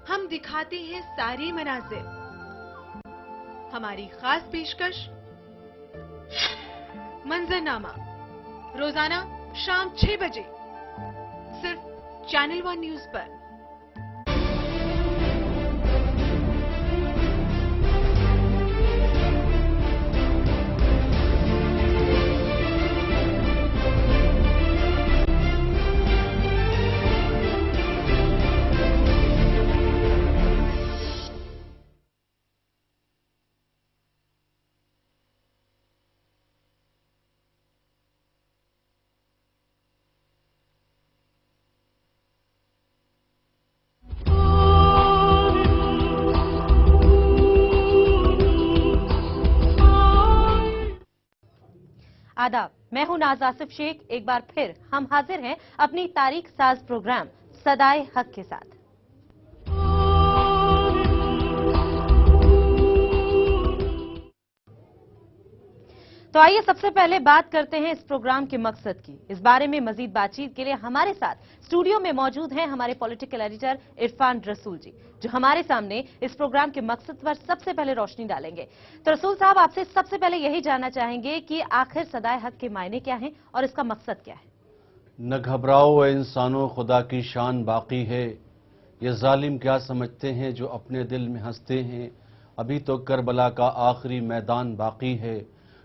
हम दिखाते हैं सारे मनाजिर। हमारी खास पेशकश मंजरनामा, रोजाना शाम 6 बजे सिर्फ चैनल 1 न्यूज पर। आदाब, मैं हूं नाज आसिफ शेख। एक बार फिर हम हाजिर हैं अपनी तारीख साज प्रोग्राम सदाए हक के साथ। तो आइए सबसे पहले बात करते हैं इस प्रोग्राम के मकसद की। इस बारे में मजीद बातचीत के लिए हमारे साथ स्टूडियो में मौजूद हैं हमारे पॉलिटिकल एडिटर इरफान रसूल जी, जो हमारे सामने इस प्रोग्राम के मकसद पर सबसे पहले रोशनी डालेंगे। तो रसूल साहब, आपसे सबसे पहले यही जानना चाहेंगे कि आखिर सदाए हक के मायने क्या हैं और इसका मकसद क्या है? न घबराओ ए इंसानों, खुदा की शान बाकी है। ये जालिम क्या समझते हैं जो अपने दिल में हंसते हैं, अभी तो करबला का आखिरी मैदान बाकी है।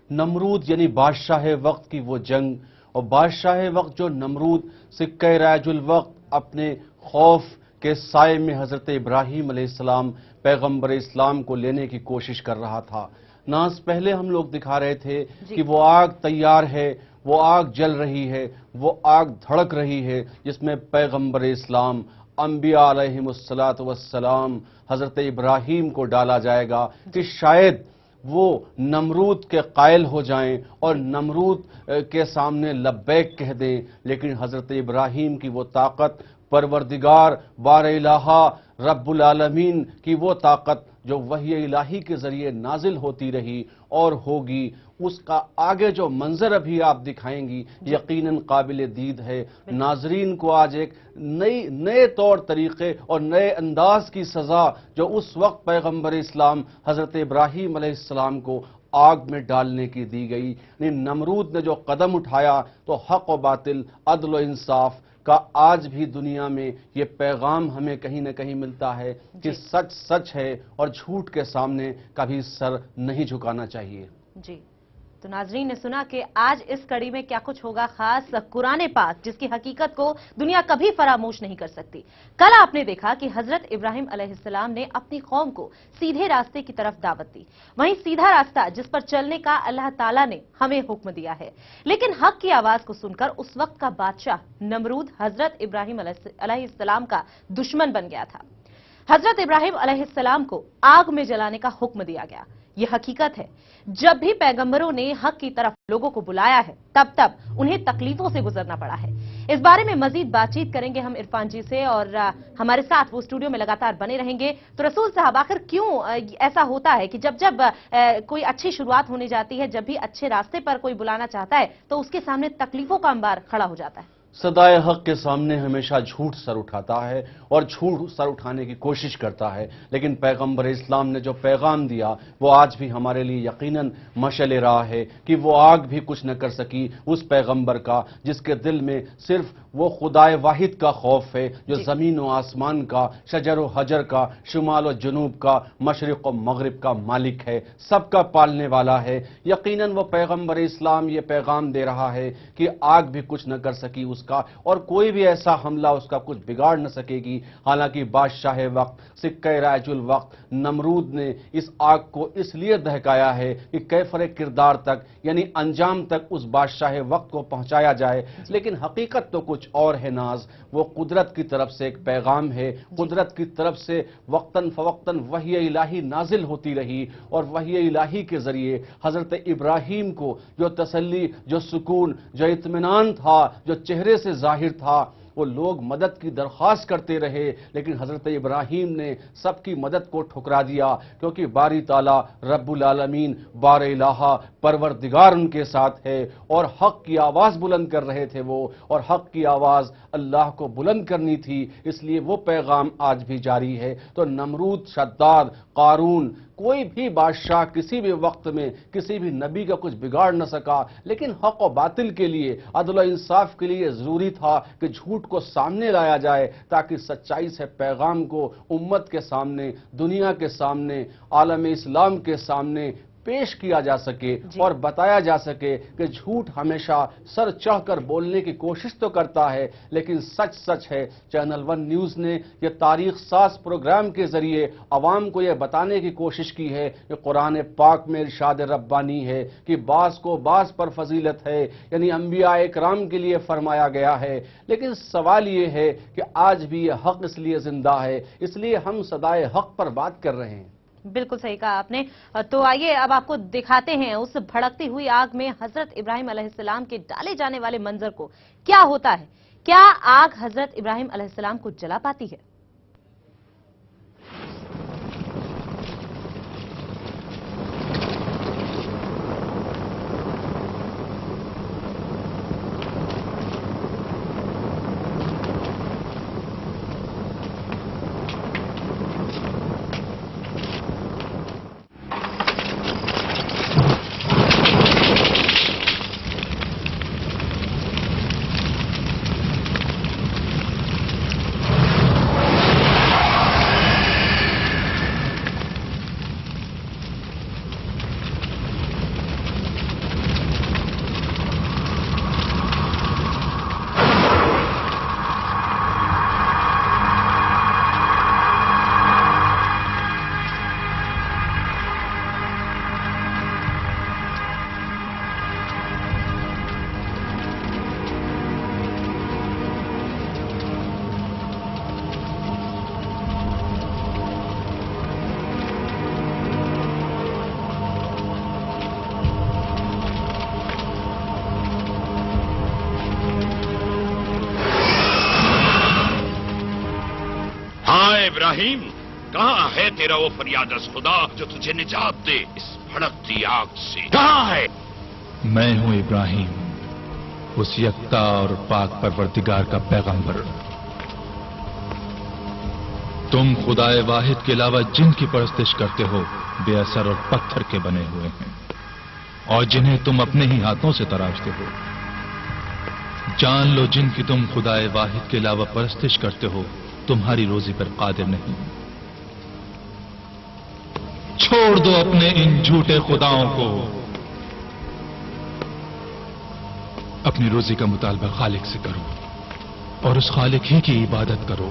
नमरूद यानी बादशाह वक्त की वो जंग, और बादशाह वक्त जो नमरूद सिक्के राजुल वक्त अपने खौफ के साए में हजरत इब्राहीम अलैहिस्सलाम पैगंबर इस्लाम को लेने की कोशिश कर रहा था। नाज पहले हम लोग दिखा रहे थे कि वो आग तैयार है, वो आग जल रही है, वो आग धड़क रही है, जिसमें पैगंबर इस्लाम अंबिया अलैहिमुस्सलातु वस्सलाम हजरत इब्राहीम को डाला जाएगा कि शायद वो नमरूद के कायल हो जाएं और नमरूद के सामने लब्बैक कह दें। लेकिन हजरत इब्राहीम की वो ताकत, परवरदिगार बार इलाहा रब्बुल आलमीन की वो ताकत जो वही इलाही के जरिए नाजिल होती रही और होगी, उसका आगे जो मंजर अभी आप दिखाएंगी यकीनन काबिल दीद है। नाजरीन को आज एक नए तौर तरीके और नए अंदाज की सजा जो उस वक्त पैगंबर इस्लाम हजरत इब्राहीम अलैहिस्सलाम को आग में डालने की दी गई। नमरूद ने जो कदम उठाया तो हक और बातिल, अदल और इंसाफ का आज भी दुनिया में ये पैगाम हमें कहीं न कहीं मिलता है कि सच सच है और झूठ के सामने कभी सर नहीं झुकाना चाहिए। जी, तो नाजरीन ने सुना कि आज इस कड़ी में क्या कुछ होगा खास। कुरान पाक जिसकी हकीकत को दुनिया कभी फरामोश नहीं कर सकती। कल आपने देखा कि हजरत इब्राहीम अलैहिस्सलाम ने अपनी कौम को सीधे रास्ते की तरफ दावत दी। वहीं सीधा रास्ता जिस पर चलने का अल्लाह ताला ने हमें हुक्म दिया है। लेकिन हक की आवाज को सुनकर उस वक्त का बादशाह नमरूद हजरत इब्राहीम अलैहिस्सलाम का दुश्मन बन गया था। हजरत इब्राहीम अलैहिस्सलाम को आग में जलाने का हुक्म दिया गया। यह हकीकत है, जब भी पैगंबरों ने हक की तरफ लोगों को बुलाया है तब तब उन्हें तकलीफों से गुजरना पड़ा है। इस बारे में मजीद बातचीत करेंगे हम इरफान जी से और हमारे साथ वो स्टूडियो में लगातार बने रहेंगे। तो रसूल साहब, आखिर क्यों ऐसा होता है कि जब जब कोई अच्छी शुरुआत होने जाती है, जब भी अच्छे रास्ते पर कोई बुलाना चाहता है तो उसके सामने तकलीफों का अंबार खड़ा हो जाता है? सदाए हक के सामने हमेशा झूठ सर उठाता है और झूठ सर उठाने की कोशिश करता है। लेकिन पैगंबर इस्लाम ने जो पैगाम दिया वो आज भी हमारे लिए यकीनन मशअल राह है कि वो आग भी कुछ न कर सकी उस पैगंबर का जिसके दिल में सिर्फ वो खुदाए वाहिद का खौफ है, जो जमीन व आसमान का, शजर व हजर का, शुमाल व जनूब का, मशरिक व मगरिब का मालिक है, सबका पालने वाला है। यकीनन वो पैगंबर इस्लाम ये पैगाम दे रहा है कि आग भी कुछ न कर सकी उसका, और कोई भी ऐसा हमला उसका कुछ बिगाड़ न सकेगी। हालांकि बादशाह वक्त सिक्के राजुल वक्त नमरूद ने इस आग को इसलिए दहकाया है कि कैफर किरदार तक यानी अंजाम तक उस बादशाह वक्त को पहुंचाया जाए। लेकिन हकीकत तो कुछ और है नाज, वो कुदरत की तरफ से एक पैगाम है। कुदरत की तरफ से वक्तन फवक्तन वही इलाही नाजिल होती रही और वही इलाही के जरिए हजरत इब्राहीम को जो तसल्ली, जो सुकून, जो इत्मीनान था, जो चेहरे से जाहिर था, وہ لوگ مدد کی درخواست کرتے رہے، لیکن حضرت ابراہیم نے سب کی مدد کو ٹھکرا دیا، کیونکہ باری تعالیٰ رب العالمین بار الہ پروردگار ان کے ساتھ ہے، اور حق کی آواز بلند کر رہے تھے وہ، اور حق کی آواز اللہ کو بلند کرنی تھی، اس لیے وہ پیغام آج بھی جاری ہے۔ تو نمرود، شداد، قارون، کوئی بھی بادشاہ کسی بھی وقت میں کسی بھی نبی کا کچھ بگاڑ نہ سکا، لیکن حق و باطل کے لیے، عدل و انصاف کے لیے ضروری تھا کہ جھوٹ کو سامنے لایا جائے، تاکہ سچائی سے پیغام کو امت کے سامنے، دنیا کے سامنے، عالم اسلام کے سامنے پیش کیا جا سکے اور بتایا جا سکے کہ جھوٹ ہمیشہ سر چڑھ کر بولنے کی کوشش تو کرتا ہے، لیکن سچ سچ ہے۔ چینل ون نیوز نے یہ تاریخ ساز پروگرام کے ذریعے عوام کو یہ بتانے کی کوشش کی ہے کہ قرآن پاک میں ارشاد ربانی ہے کہ بعض کو بعض پر فضیلت ہے، یعنی انبیاء اکرام کے لیے فرمایا گیا ہے، لیکن سوال یہ ہے کہ آج بھی یہ حق اس لیے زندہ ہے، اس لیے ہم صدائے حق پر بات کر رہے ہیں۔ بالکل صحیح کہا آپ نے۔ تو آئیے اب آپ کو دکھاتے ہیں اس بھڑکتی ہوئی آگ میں حضرت ابراہیم علیہ السلام کے ڈالے جانے والے منظر کو۔ کیا ہوتا ہے؟ کیا آگ حضرت ابراہیم علیہ السلام کو جلا پاتی ہے؟ ابراہیم، کہاں ہے تیرا وہ فریاد از خدا جو تجھے نجات دے اس بھڑکتی آگ سے؟ کہاں ہے؟ میں ہوں ابراہیم، اس یکتا اور پاک پروردگار کا پیغمبر۔ تم خدائے واحد کے علاوہ جن کی پرستش کرتے ہو بے اثر اور پتھر کے بنے ہوئے ہیں، اور جنہیں تم اپنے ہی ہاتھوں سے تراشتے ہو۔ جان لو جن کی تم خدائے واحد کے علاوہ پرستش کرتے ہو تمہاری روزی پر قادر نہیں۔ چھوڑ دو اپنے ان جھوٹے خداؤں کو، اپنی روزی کا مطالبہ خالق سے کرو اور اس خالق ہی کی عبادت کرو،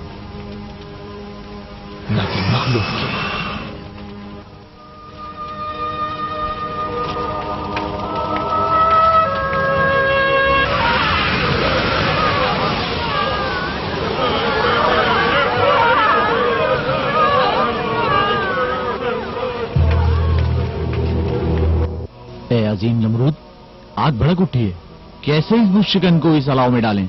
نہ کہ مخلوق کی۔ اے عظیم نمرود، آگ بھڑک اٹھی ہے، کیسے اس مشکن کو اس الاؤ میں ڈالیں؟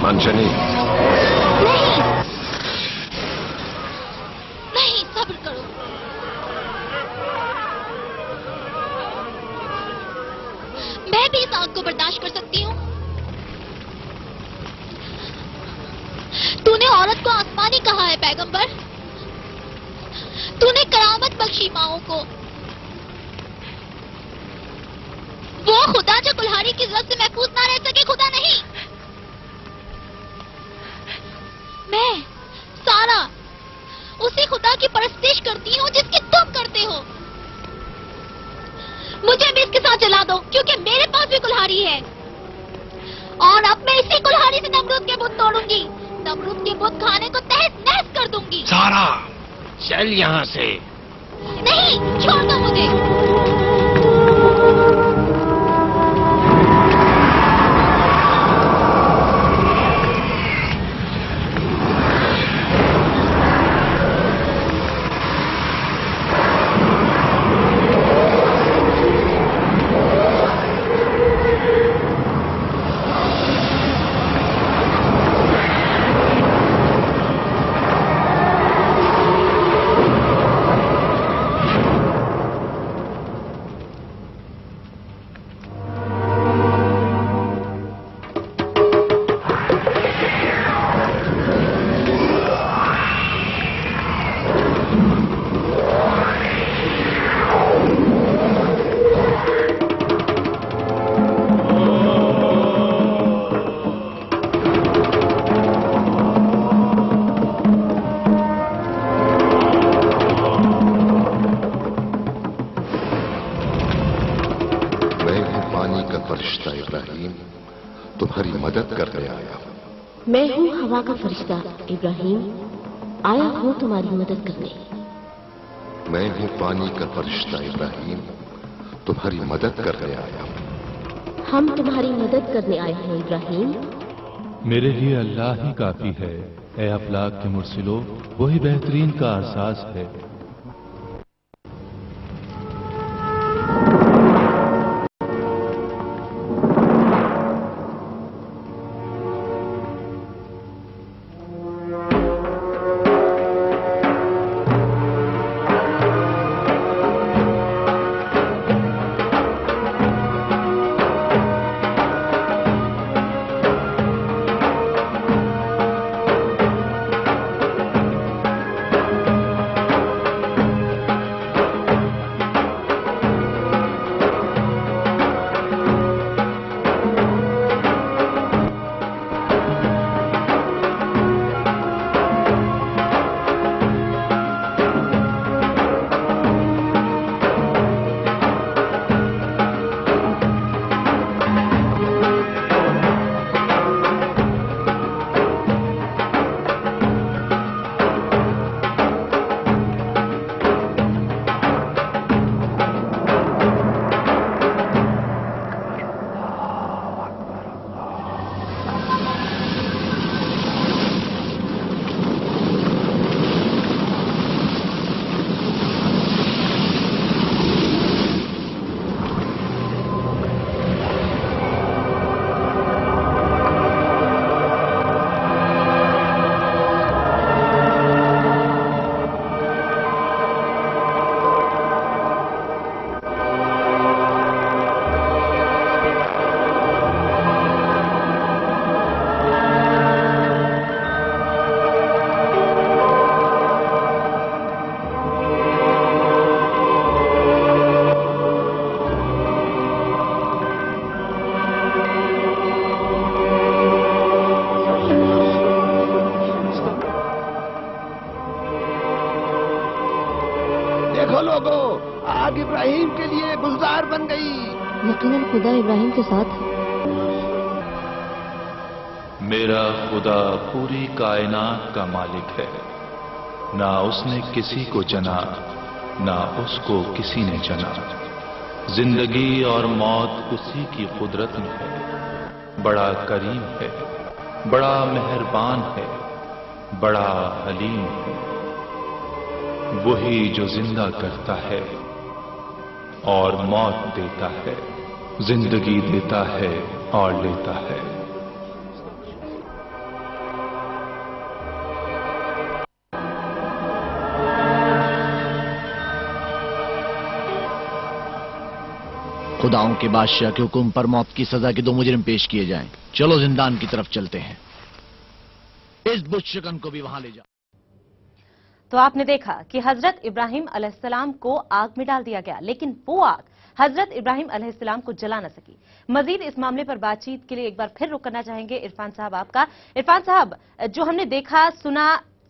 منجنیق، نہیں، صبر کرو۔ میں بھی اس آگ کو برداشت کر سکتی ہوں۔ تو نے عورت کو آسمانی کہا ہے پیغمبر، تو نے کرامت بخشی ماؤں کو۔ وہ خدا جو کلہاڑی کی ضرورت سے محفوظ نہ رہ سکے خدا نہیں۔ میں سارا اسی خدا کی پرستش کرتی ہوں جس کی تم کرتے ہو۔ مجھے بھی اس کے ساتھ جلا دو، کیونکہ میرے پاس بھی کلہاڑی ہے، اور اب میں اسی کلہاڑی سے نمرود کے بت توڑوں گی، نمرود کے بت کھانے کو تہس نہس کر دوں گی۔ سارا چل یہاں سے۔ نہیں، چھوڑ دو مجھے۔ तुम्हारी मदद करने आया हूं। मैं हूँ हवा का फरिश्ता इब्राहिम, आया हूँ तुम्हारी मदद करने। मैं हूं पानी का फरिश्ता इब्राहिम, तुम्हारी मदद करने आया हूं। हम तुम्हारी मदद करने आए हैं इब्राहिम। मेरे लिए अल्लाह ही काफी है, ए अफलाक के मुर्सिलो, वही बेहतरीन का एहसास है। देखो लोगों, आग इब्राहिम के लिए गुलजार बन गई। यकीनन खुदा इब्राहिम के साथ है। मेरा खुदा पूरी कायनात का मालिक है, ना उसने किसी को जना, ना उसको किसी ने जना। जिंदगी और मौत उसी की कुदरत में है। बड़ा करीम है, बड़ा मेहरबान है, बड़ा हलीम है। वही जो जिंदा करता है और मौत देता है, जिंदगी देता है और लेता है। खुदाओं के बादशाह के हुक्म पर मौत की सजा के 2 मुजरिम पेश किए जाएं। चलो जिंदान की तरफ चलते हैं। इस बुशकन को भी वहां ले जाओ। तो आपने देखा कि हजरत इब्राहिम अलैहिस्सलाम को आग में डाल दिया गया, लेकिन वो आग हजरत इब्राहिम अलैहिस्सलाम को जला न सकी। मजीद इस मामले पर बातचीत के लिए एक बार फिर रुक करना चाहेंगे इरफान साहब आपका। इरफान साहब, जो हमने देखा सुना,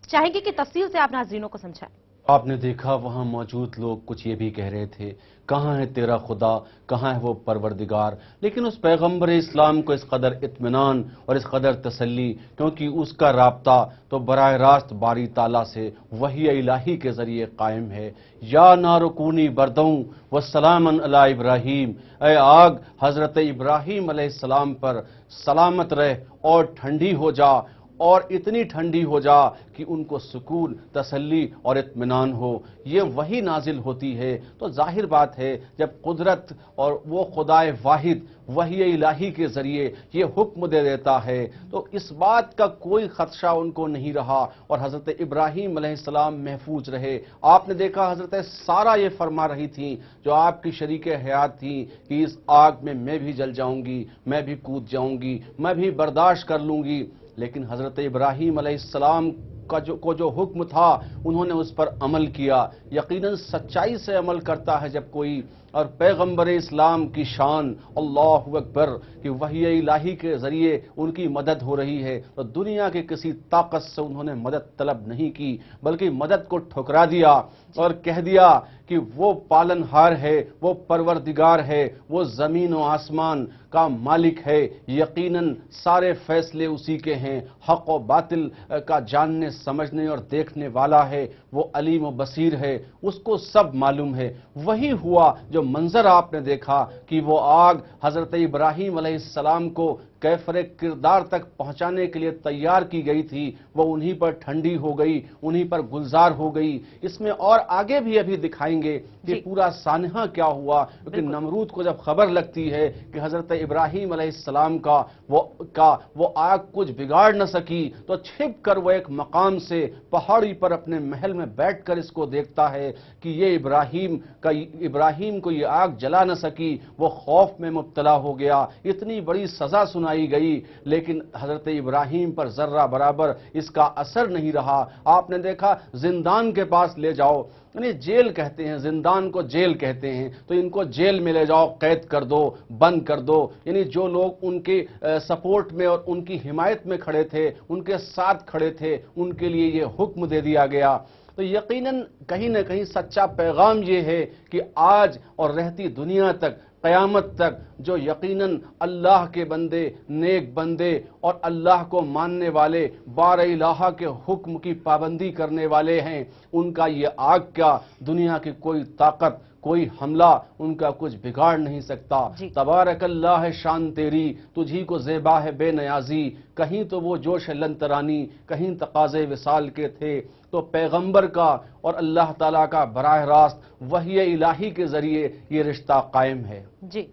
चाहेंगे कि तफसील से आप नाज़रीनों को समझाएं। आपने देखा वहां मौजूद लोग कुछ ये भी कह रहे थे, कहाँ है तेरा खुदा, कहाँ है वो परवरदिगार। लेकिन उस पैगंबर इस्लाम को इस कदर इत्मीनान और इस कदर तसल्ली, क्योंकि उसका राब्ता तो बराह रास्त बारी ताला से वही इलाही के जरिए कायम है। या नारुकूनी बरदऊं व सलामन अला इब्राहिम, ए आग हजरत इब्राहिम अलैहिस्सलाम पर सलामत रह और ठंडी हो जा, और इतनी ठंडी हो जा कि उनको सुकून, तसल्ली और इत्मीनान हो। ये वही नाजिल होती है। तो जाहिर बात है, जब कुदरत और वो खुदाए वाहिद वही इलाही के जरिए ये हुक्म दे देता है, तो इस बात का कोई खदशा उनको नहीं रहा और हजरत इब्राहिम अलैहिस्सलाम महफूज रहे। आपने देखा हजरत सारा ये फरमा रही थी, जो आपकी शरीक हयात थी, कि इस आग में मैं भी जल जाऊंगी, मैं भी कूद जाऊंगी, मैं भी बर्दाश्त कर लूंगी। लेकिन हजरत इब्राहिम अलैहिस्सलाम का जो हुक्म था, उन्होंने उस पर अमल किया। यकीनन सच्चाई से अमल करता है जब कोई اور پیغمبر اسلام کی شان اللہ اکبر کہ وحی الہی کے ذریعے ان کی مدد ہو رہی ہے، تو دنیا کے کسی طاقت سے انہوں نے مدد طلب نہیں کی، بلکہ مدد کو ٹھکرا دیا اور کہہ دیا کہ وہ پالنہار ہے، وہ پروردگار ہے، وہ زمین و آسمان کا مالک ہے، یقیناً سارے فیصلے اسی کے ہیں، حق و باطل کا جاننے سمجھنے اور دیکھنے والا ہے، وہ علیم و بصیر ہے، اس کو سب معلوم ہے۔ وہی ہوا جو منظر آپ نے دیکھا کہ وہ آگ حضرت ابراہیم علیہ السلام کو کیفر کردار تک پہنچانے کے لیے تیار کی گئی تھی، وہ انہی پر ٹھنڈی ہو گئی، انہی پر گلزار ہو گئی۔ اس میں اور آگے بھی ابھی دکھائیں گے کہ پورا سانحہ کیا ہوا، کیونکہ نمرود کو جب خبر لگتی ہے کہ حضرت ابراہیم علیہ السلام کا وہ آگ کچھ بگاڑ نہ سکی، تو چھپ کر وہ ایک مقام سے پہاڑی پر اپنے محل میں بیٹھ کر اس کو دیکھتا ہے کہ یہ ابراہیم کو یہ آگ جلا نہ سکی، وہ خوف میں مبتلا ہو گیا، اتنی بڑی سزا سنائی گئی، لیکن حضرت ابراہیم پر ذرہ برابر اس کا اثر نہیں رہا۔ آپ نے دیکھا زندان کے پاس لے جاؤ، یعنی جیل کہتے ہیں، زندان کو جیل کہتے ہیں، تو ان کو جیل میں لے جاؤ، قید کر دو، بند کر دو، یعنی جو لوگ ان کے سپورٹ میں اور ان کی حمایت میں کھڑے تھے، ان کے ساتھ کھڑے تھے، ان کے لیے یہ حکم دے دیا گیا۔ تو یقیناً کہیں نہ کہیں سچا پیغام یہ ہے کہ آج اور رہتی دنیا تک، قیامت تک، جو یقیناً اللہ کے بندے، نیک بندے اور اللہ کو ماننے والے، بار الہ کے حکم کی پابندی کرنے والے ہیں، ان کا یہ آگ کیا، دنیا کی کوئی طاقت، کوئی حملہ ان کا کچھ بگاڑ نہیں سکتا۔ تبارک اللہ ہے شان تیری، تجھی کو زیبا ہے بے نیازی، کہیں تو وہ جوش لن ترانی، کہیں تقاضے وصال کے تھے۔ تو پیغمبر کا اور اللہ تعالیٰ کا براہ راست وحی الہی کے ذریعے یہ رشتہ قائم ہے۔ جی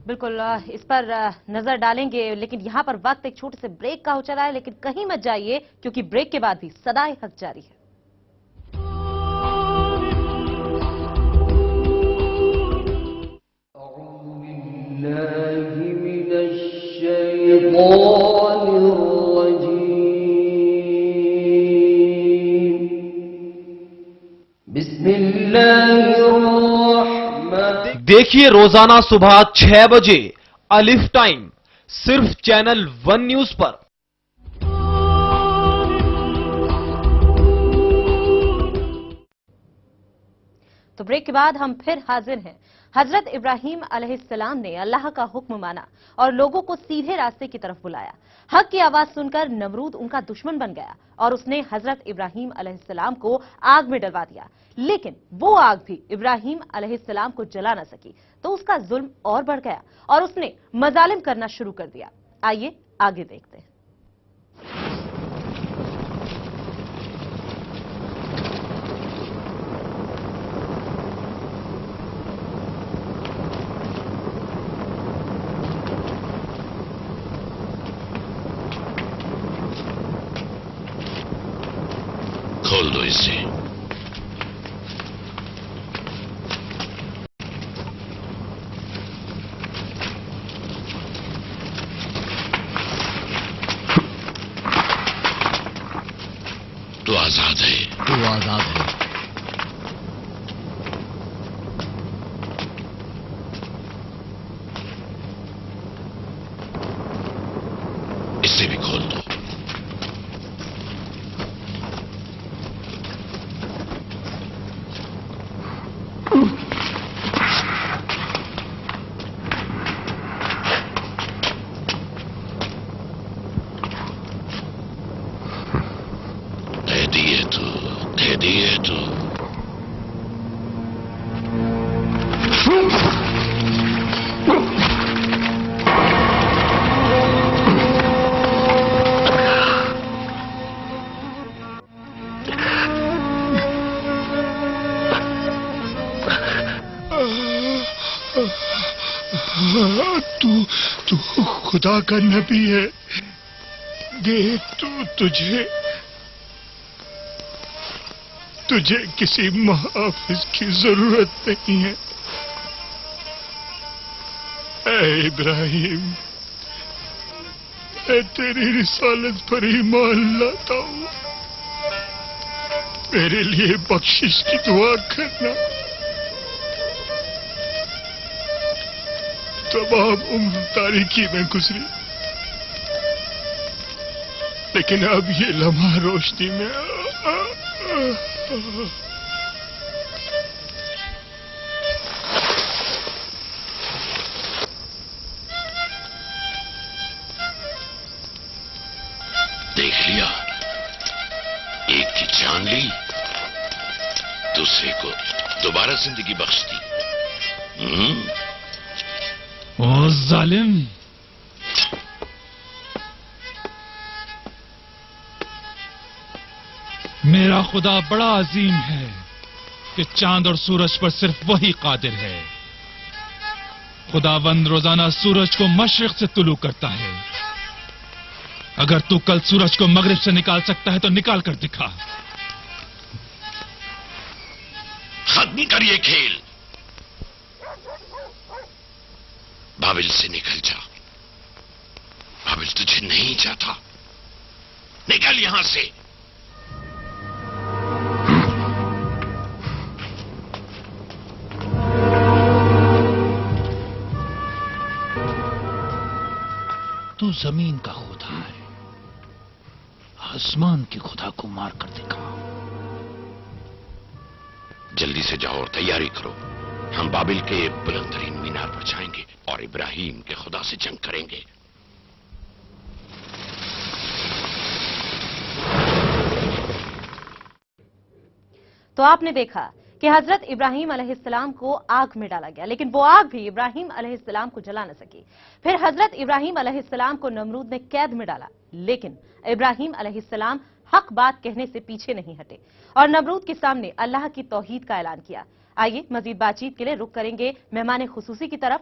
بالکل، اس پر نظر ڈالیں گے، لیکن یہاں پر وقت ایک چھوٹے سے بریک کا ہو چلا ہے، لیکن کہیں مت جائیے کیونکہ بریک کے بعد بھی صدائے حق جاری ہے۔ دیکھیے روزانہ صبح 6 بجے الف ٹائم صرف چینل 1 نیوز پر۔ تو بریک کے بعد ہم پھر حاضر ہیں۔ حضرت ابراہیم علیہ السلام نے اللہ کا حکم مانا اور لوگوں کو سیدھے راستے کی طرف بلایا۔ حق کی آواز سن کر نمرود ان کا دشمن بن گیا اور اس نے حضرت ابراہیم علیہ السلام کو آگ میں ڈلوا دیا، لیکن وہ آگ بھی ابراہیم علیہ السلام کو جلا نہ سکی، تو اس کا ظلم اور بڑھ گیا اور اس نے مظالم کرنا شروع کر دیا۔ آئیے آگے دیکھتے ہیں۔ کھول دو اسے۔ تو آزاد ہے، تو آزاد ہے۔ اسے بھی کھول دو۔ تو خدا کا نبی ہے، دیکھ تجھے کسی محافظ کی ضرورت نہیں ہے۔ اے ابراہیم، میں تیری رسالت پر ایمان لاتا ہوں، میرے لیے بخشش کی دعا کرنا۔ तमाम उम्र तारीकी में गुजरी, लेकिन अब ये लम्हा रोशनी में देख लिया, एक की जान ली, दूसरे को दोबारा जिंदगी बख्श दी। ओ जालिम, मेरा खुदा बड़ा अजीम है कि चांद और सूरज पर सिर्फ वही कादिर है। खुदावंद रोजाना सूरज को मशरिक से तुलू करता है। अगर तू कल सूरज को मगरिब से निकाल सकता है तो निकाल कर दिखा। खत्म करिए खेल, बाबिल से निकल जा। बाबिल तुझे नहीं चाहता, निकल यहां से। तू जमीन का खुदा है, आसमान के खुदा को मार कर दिखा। जल्दी से जाओ और तैयारी करो, हम बाबिल के बुलंदतरीन मीनार पर जाएंगे और इब्राहिम के खुदा से जंग करेंगे। तो आपने देखा कि हजरत इब्राहिम अलैहिस्सलाम को आग में डाला गया, लेकिन वो आग भी इब्राहिम अलैहिस्सलाम को जला न सकी। फिर हजरत इब्राहिम अलैहिस्सलाम को नमरूद ने कैद में डाला, लेकिन इब्राहिम अलैहिस्सलाम हक बात कहने से पीछे नहीं हटे और नमरूद के सामने अल्लाह की तौहीद का ऐलान किया। आइए मजीद बातचीत के लिए रुख करेंगे मेहमान खुसूसी की तरफ।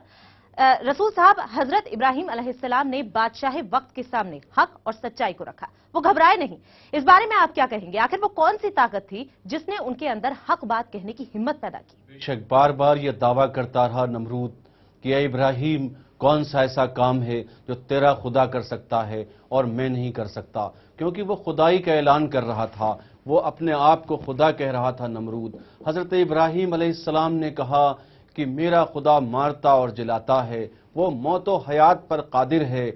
रसूल साहब, हजरत इब्राहिम अलैहिस्सलाम ने बादशाह वक्त के सामने हक और सच्चाई को रखा, वो घबराए नहीं। इस बारे में आप क्या कहेंगे? आखिर वो कौन सी ताकत थी जिसने उनके अंदर हक बात कहने की हिम्मत पैदा की? बेशक बार बार यह दावा करता रहा नमरूद कि ऐ इब्राहिम, कौन सा ऐसा काम है जो तेरा खुदा कर सकता है और मैं नहीं कर सकता, क्योंकि वो खुदाई का ऐलान कर रहा था, वो अपने आप को खुदा कह रहा था नमरूद। हजरत इब्राहिम अलैहिस्सलाम ने कहा कि मेरा खुदा मारता और जिलाता है, वो मौत व हयात पर कादिर है।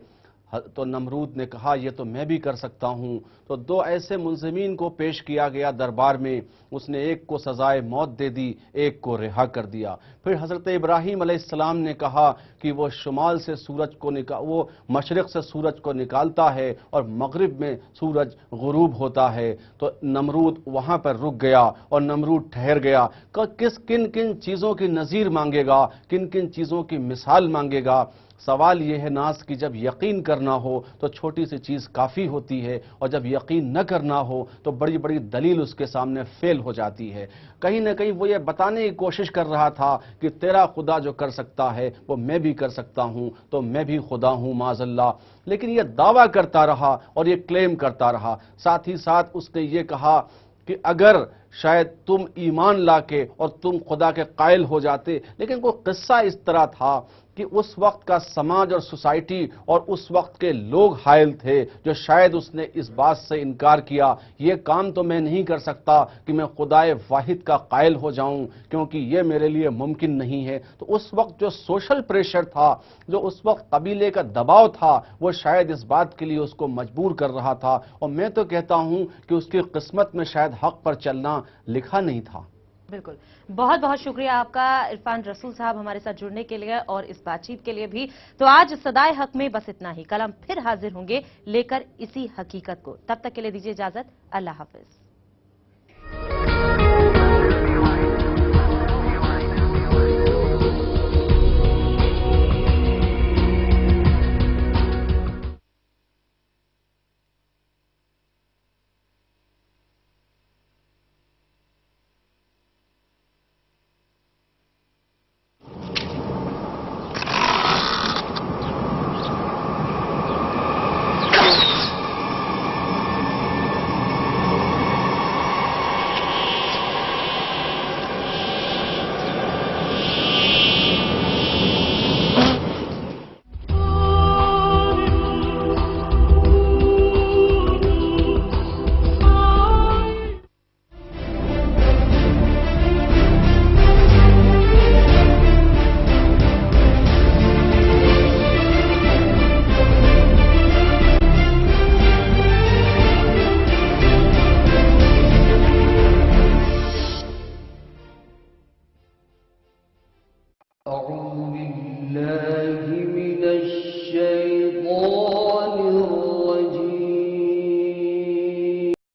तो नमरूद ने कहा ये तो मैं भी कर सकता हूं। तो दो ऐसे मुलजिमीन को पेश किया गया दरबार में, उसने एक को सजाए मौत दे दी, एक को रिहा कर दिया। फिर हजरत इब्राहिम अलैहिस्सलाम ने कहा कि वो शुमाल से सूरज को वो मशरिक से सूरज को निकालता है और मगरिब में सूरज गुरूब होता है। तो नमरूद वहां पर रुक गया और नमरूद ठहर गया। किन किन चीजों की नजीर मांगेगा, किन किन चीजों की मिसाल मांगेगा? सवाल यह है नास कि जब यकीन करना हो तो छोटी सी चीज काफी होती है, और जब यकीन न करना हो तो बड़ी बड़ी दलील उसके सामने फेल हो जाती है। कहीं ना कहीं वो ये बताने की कोशिश कर रहा था कि तेरा खुदा जो कर सकता है वो मैं भी कर सकता हूं, तो मैं भी खुदा हूं माज़अल्लाह। लेकिन ये दावा करता रहा और ये क्लेम करता रहा। साथ ही साथ उसने ये कहा कि अगर शायद तुम ईमान लाके और तुम खुदा के कायल हो जाते। लेकिन वो किस्सा इस तरह था कि उस वक्त का समाज और सोसाइटी और उस वक्त के लोग हायल थे, जो शायद उसने इस बात से इनकार किया, ये काम तो मैं नहीं कर सकता कि मैं खुदाए वाहिद का कायल हो जाऊं, क्योंकि ये मेरे लिए मुमकिन नहीं है। तो उस वक्त जो सोशल प्रेशर था, जो उस वक्त कबीले का दबाव था, वो शायद इस बात के लिए उसको मजबूर कर रहा था। और मैं तो कहता हूं कि उसकी किस्मत में शायद हक पर चलना लिखा नहीं था। बिल्कुल, बहुत बहुत शुक्रिया आपका इरफान रसूल साहब हमारे साथ जुड़ने के लिए और इस बातचीत के लिए भी। तो आज सदाए हक में बस इतना ही। कल हम फिर हाजिर होंगे लेकर इसी हकीकत को। तब तक के लिए दीजिए इजाजत। अल्लाह हाफिज। أعوذ بالله